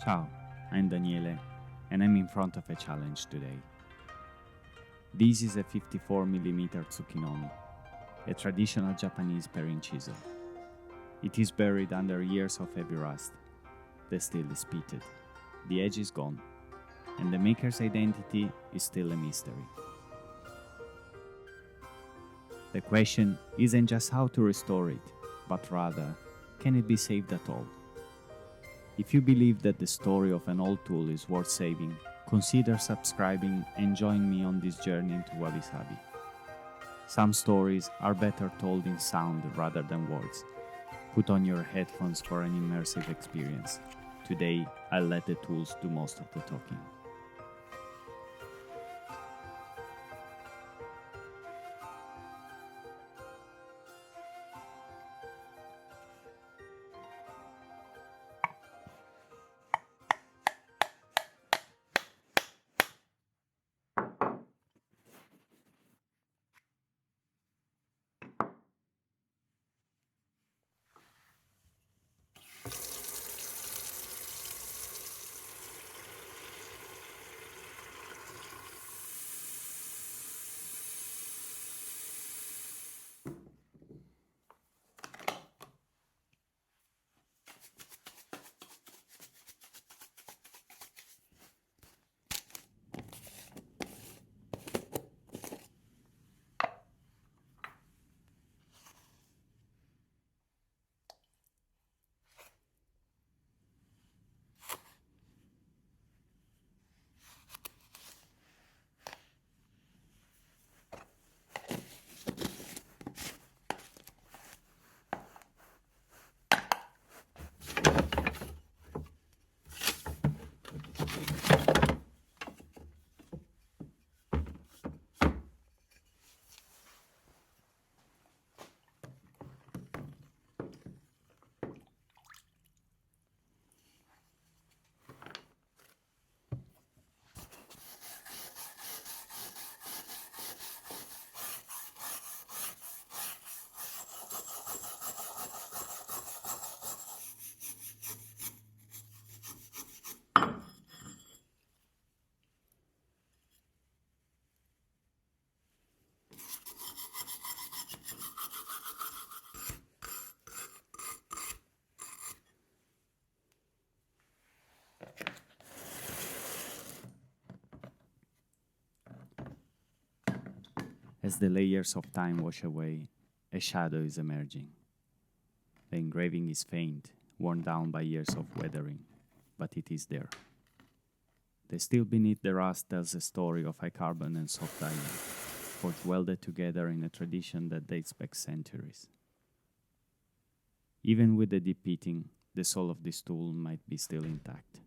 Ciao, I'm Daniele, and I'm in front of a challenge today. This is a 54mm Tsuki nomi, a traditional Japanese paring chisel. It is buried under years of heavy rust. The steel is pitted, the edge is gone, and the maker's identity is still a mystery. The question isn't just how to restore it, but rather, can it be saved at all? If you believe that the story of an old tool is worth saving, consider subscribing and join me on this journey into Wabi-Sabi. Some stories are better told in sound rather than words. Put on your headphones for an immersive experience. Today, I'll let the tools do most of the talking. As the layers of time wash away, a shadow is emerging. The engraving is faint, worn down by years of weathering, but it is there. The steel beneath the rust tells a story of high carbon and soft iron, forged welded together in a tradition that dates back centuries. Even with the deep pitting, the soul of this tool might be still intact.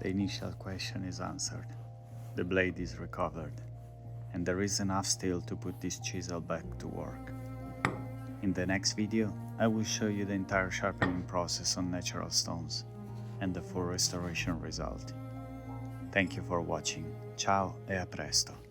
The initial question is answered, the blade is recovered, and there is enough steel to put this chisel back to work. In the next video, I will show you the entire sharpening process on natural stones and the full restoration result. Thank you for watching. Ciao e a presto!